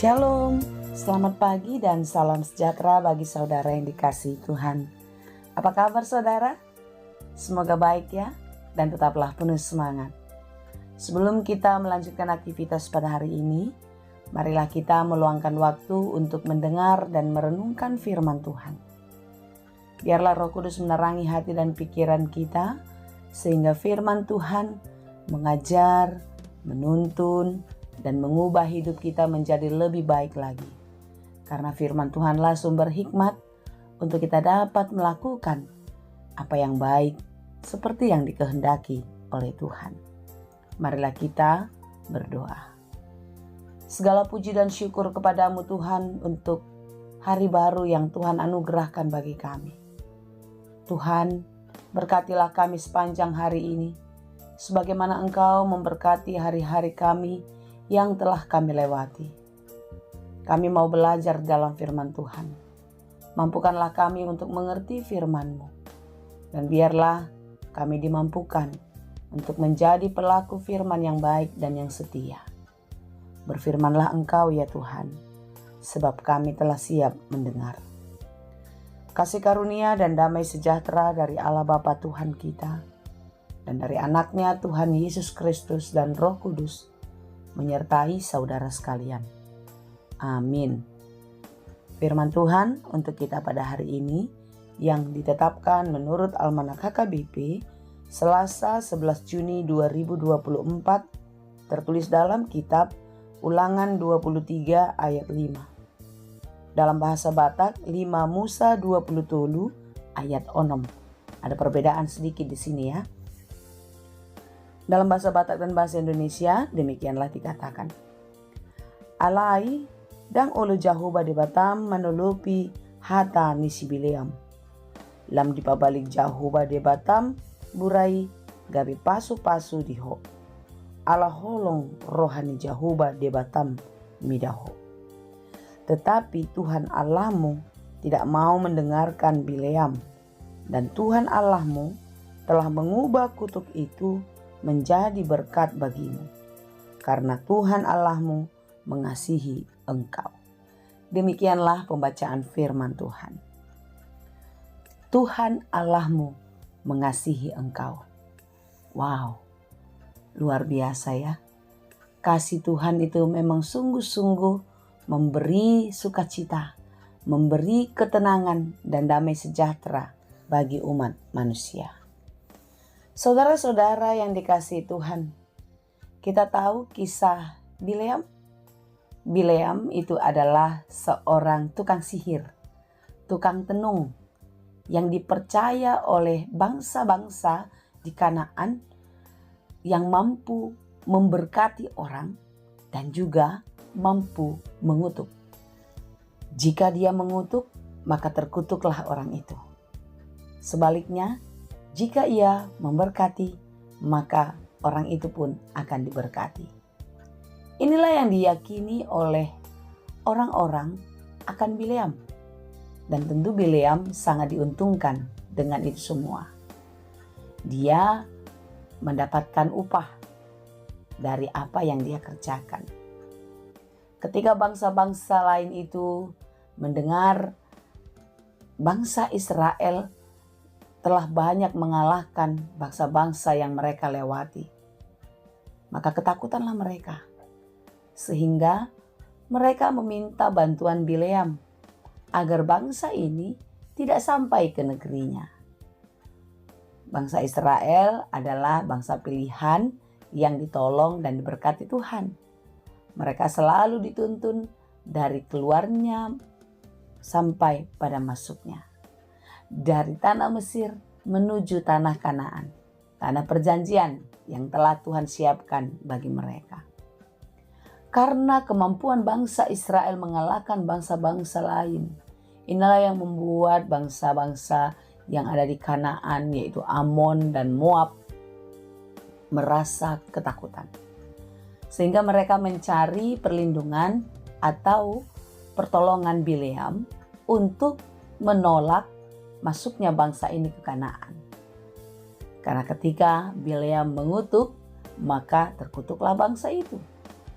Shalom, selamat pagi dan salam sejahtera bagi saudara yang dikasihi Tuhan. Apa kabar saudara? Semoga baik ya, dan tetaplah penuh semangat. Sebelum kita melanjutkan aktivitas pada hari ini, marilah kita meluangkan waktu untuk mendengar dan merenungkan firman Tuhan. Biarlah Roh Kudus menerangi hati dan pikiran kita, sehingga firman Tuhan mengajar, menuntun, dan mengubah hidup kita menjadi lebih baik lagi. Karena firman Tuhanlah sumber hikmat untuk kita dapat melakukan apa yang baik seperti yang dikehendaki oleh Tuhan. Marilah kita berdoa. Segala puji dan syukur kepadamu Tuhan untuk hari baru yang Tuhan anugerahkan bagi kami. Tuhan, berkatilah kami sepanjang hari ini, sebagaimana Engkau memberkati hari-hari kami yang telah kami lewati. Kami mau belajar dalam firman Tuhan. Mampukanlah kami untuk mengerti firman-Mu. Dan biarlah kami dimampukan untuk menjadi pelaku firman yang baik dan yang setia. Berfirmanlah Engkau ya Tuhan, sebab kami telah siap mendengar. Kasih karunia dan damai sejahtera dari Allah Bapa Tuhan kita, dan dari anaknya Tuhan Yesus Kristus dan Roh Kudus, menyertai saudara sekalian. Amin. Firman Tuhan untuk kita pada hari ini yang ditetapkan menurut Almanak HKBP Selasa 11 Juni 2024 tertulis dalam kitab Ulangan 23 ayat 5. Dalam bahasa Batak 5 Musa 20 Tolu ayat 6. Ada perbedaan sedikit di sini ya. Dalam bahasa Batak dan bahasa Indonesia, demikianlah dikatakan. Alai dang ulu jahuba di Batam menelupi hata nisi bileam. Lam dipabalik jahuba di Batam, burai gabi pasu-pasu diho. Ala holong rohani jahuba di Batam midaho. Tetapi Tuhan Allahmu tidak mau mendengarkan Bileam, dan Tuhan Allahmu telah mengubah kutuk itu menjadi berkat bagimu, karena Tuhan Allahmu mengasihi engkau. Demikianlah pembacaan firman Tuhan. Tuhan Allahmu mengasihi engkau. Wow, luar biasa ya. Kasih Tuhan itu memang sungguh-sungguh memberi sukacita, memberi ketenangan dan damai sejahtera bagi umat manusia. Saudara-saudara yang dikasihi Tuhan, kita tahu kisah Bileam. Bileam itu adalah seorang tukang sihir, tukang tenung yang dipercaya oleh bangsa-bangsa di Kanaan yang mampu memberkati orang dan juga mampu mengutuk. Jika dia mengutuk, maka terkutuklah orang itu. Sebaliknya, jika ia memberkati, maka orang itu pun akan diberkati. Inilah yang diyakini oleh orang-orang akan Bileam. Dan tentu Bileam sangat diuntungkan dengan itu semua. Dia mendapatkan upah dari apa yang dia kerjakan. Ketika bangsa-bangsa lain itu mendengar bangsa Israel telah banyak mengalahkan bangsa-bangsa yang mereka lewati, maka ketakutanlah mereka. Sehingga mereka meminta bantuan Bileam agar bangsa ini tidak sampai ke negerinya. Bangsa Israel adalah bangsa pilihan yang ditolong dan diberkati Tuhan. Mereka selalu dituntun dari keluarnya sampai pada masuknya. Dari tanah Mesir menuju tanah Kanaan, tanah perjanjian yang telah Tuhan siapkan bagi mereka. Karena kemampuan bangsa Israel mengalahkan bangsa-bangsa lain, inilah yang membuat bangsa-bangsa yang ada di Kanaan, yaitu Amon dan Moab, merasa ketakutan. Sehingga mereka mencari perlindungan atau pertolongan Bileam untuk menolak masuknya bangsa ini ke Kanaan. Karena ketika Bileam mengutuk, maka terkutuklah bangsa itu.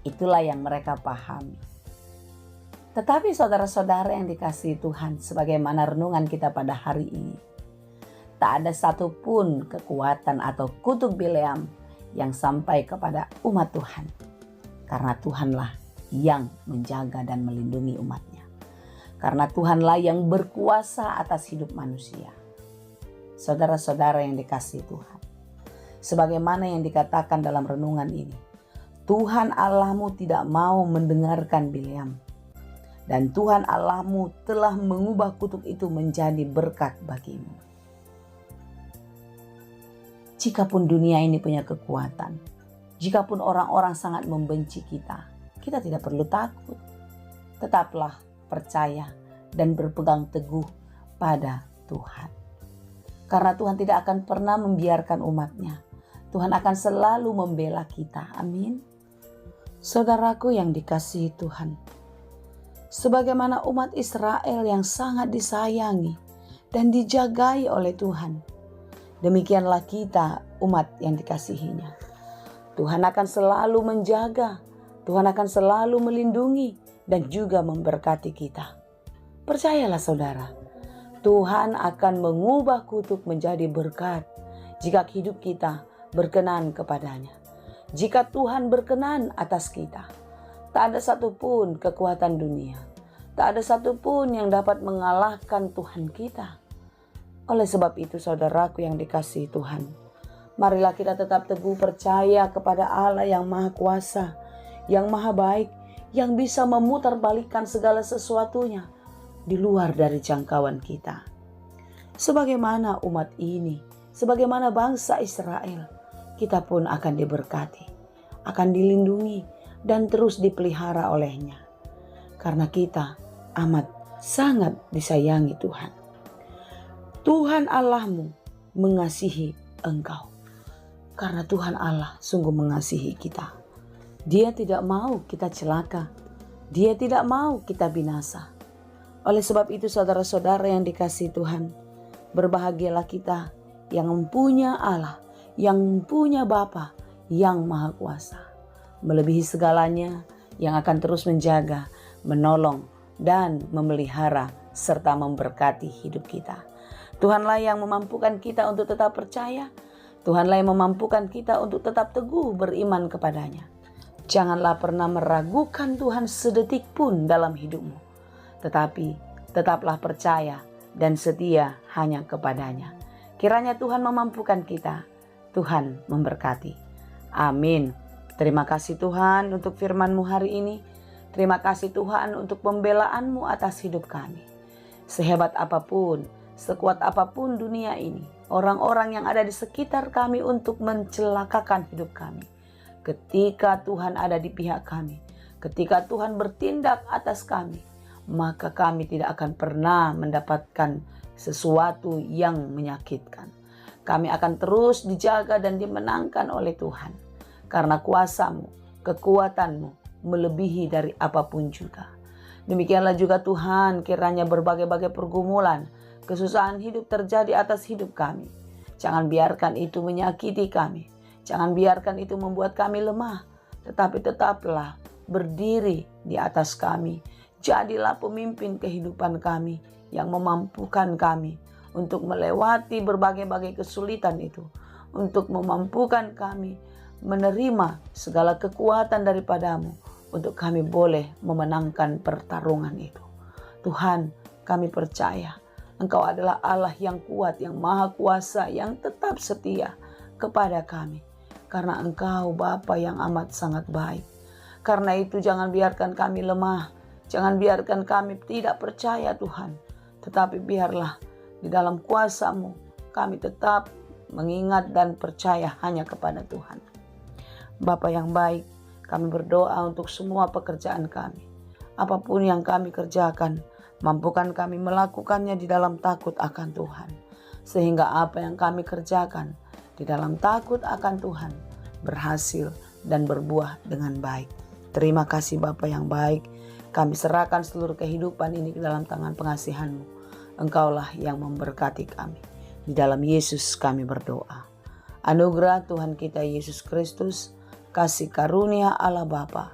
Itulah yang mereka pahami. Tetapi saudara-saudara yang dikasihi Tuhan, sebagaimana renungan kita pada hari ini, tak ada satupun kekuatan atau kutuk Bileam yang sampai kepada umat Tuhan. Karena Tuhanlah yang menjaga dan melindungi umatnya. Karena Tuhanlah yang berkuasa atas hidup manusia. Saudara-saudara yang dikasihi Tuhan, sebagaimana yang dikatakan dalam renungan ini, Tuhan Allahmu tidak mau mendengarkan Bileam. Dan Tuhan Allahmu telah mengubah kutuk itu menjadi berkat bagimu. Jikapun dunia ini punya kekuatan, jikapun orang-orang sangat membenci kita, kita tidak perlu takut. Tetaplah percaya dan berpegang teguh pada Tuhan. Karena Tuhan tidak akan pernah membiarkan umatnya. Tuhan akan selalu membela kita. Amin. Saudaraku yang dikasihi Tuhan, sebagaimana umat Israel yang sangat disayangi dan dijagai oleh Tuhan, demikianlah kita umat yang dikasihinya. Tuhan akan selalu menjaga, Tuhan akan selalu melindungi dan juga memberkati kita. Percayalah saudara, Tuhan akan mengubah kutuk menjadi berkat jika hidup kita berkenan kepadanya. Jika Tuhan berkenan atas kita, tak ada satupun kekuatan dunia, tak ada satupun yang dapat mengalahkan Tuhan kita. Oleh sebab itu saudaraku yang dikasihi Tuhan, marilah kita tetap teguh percaya kepada Allah yang Maha Kuasa, yang Maha Baik, yang bisa memutarbalikkan segala sesuatunya di luar dari jangkauan kita. Sebagaimana umat ini, sebagaimana bangsa Israel, kita pun akan diberkati, akan dilindungi dan terus dipelihara olehnya. Karena kita amat sangat disayangi Tuhan. Tuhan Allahmu mengasihi engkau. Karena Tuhan Allah sungguh mengasihi kita. Dia tidak mau kita celaka. Dia tidak mau kita binasa. Oleh sebab itu saudara-saudara yang dikasihi Tuhan, berbahagialah kita yang mempunyai Allah, yang mempunyai Bapa yang Maha Kuasa. Melebihi segalanya, yang akan terus menjaga, menolong, dan memelihara serta memberkati hidup kita. Tuhanlah yang memampukan kita untuk tetap percaya. Tuhanlah yang memampukan kita untuk tetap teguh beriman kepadanya. Janganlah pernah meragukan Tuhan sedetik pun dalam hidupmu. Tetapi tetaplah percaya dan setia hanya kepadanya. Kiranya Tuhan memampukan kita. Tuhan memberkati. Amin. Terima kasih Tuhan untuk firman-Mu hari ini. Terima kasih Tuhan untuk pembelaan-Mu atas hidup kami. Sehebat apapun, sekuat apapun dunia ini, orang-orang yang ada di sekitar kami untuk mencelakakan hidup kami. Ketika Tuhan ada di pihak kami, ketika Tuhan bertindak atas kami, maka kami tidak akan pernah mendapatkan sesuatu yang menyakitkan. Kami akan terus dijaga dan dimenangkan oleh Tuhan. Karena kuasa-Mu, kekuatan-Mu melebihi dari apapun juga. Demikianlah juga Tuhan, kiranya berbagai-bagai pergumulan, kesusahan hidup terjadi atas hidup kami. Jangan biarkan itu menyakiti kami. Jangan biarkan itu membuat kami lemah. Tetapi tetaplah berdiri di atas kami. Jadilah pemimpin kehidupan kami yang memampukan kami untuk melewati berbagai-bagai kesulitan itu. Untuk memampukan kami menerima segala kekuatan daripada-Mu. Untuk kami boleh memenangkan pertarungan itu. Tuhan, kami percaya Engkau adalah Allah yang kuat, yang maha kuasa, yang tetap setia kepada kami. Karena Engkau Bapa yang amat sangat baik. Karena itu jangan biarkan kami lemah. Jangan biarkan kami tidak percaya Tuhan. Tetapi biarlah di dalam kuasa-Mu kami tetap mengingat dan percaya hanya kepada Tuhan. Bapa yang baik, kami berdoa untuk semua pekerjaan kami. Apapun yang kami kerjakan, mampukan kami melakukannya di dalam takut akan Tuhan. Sehingga apa yang kami kerjakan di dalam takut akan Tuhan berhasil dan berbuah dengan baik. Terima kasih Bapa yang baik. Kami serahkan seluruh kehidupan ini ke dalam tangan pengasihan-Mu. Engkaulah yang memberkati kami. Di dalam Yesus kami berdoa. Anugerah Tuhan kita Yesus Kristus, kasih karunia Allah Bapa,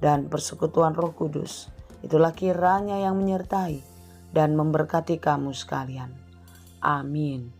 dan persekutuan Roh Kudus Itulah kiranya yang menyertai dan memberkati kamu sekalian. Amin.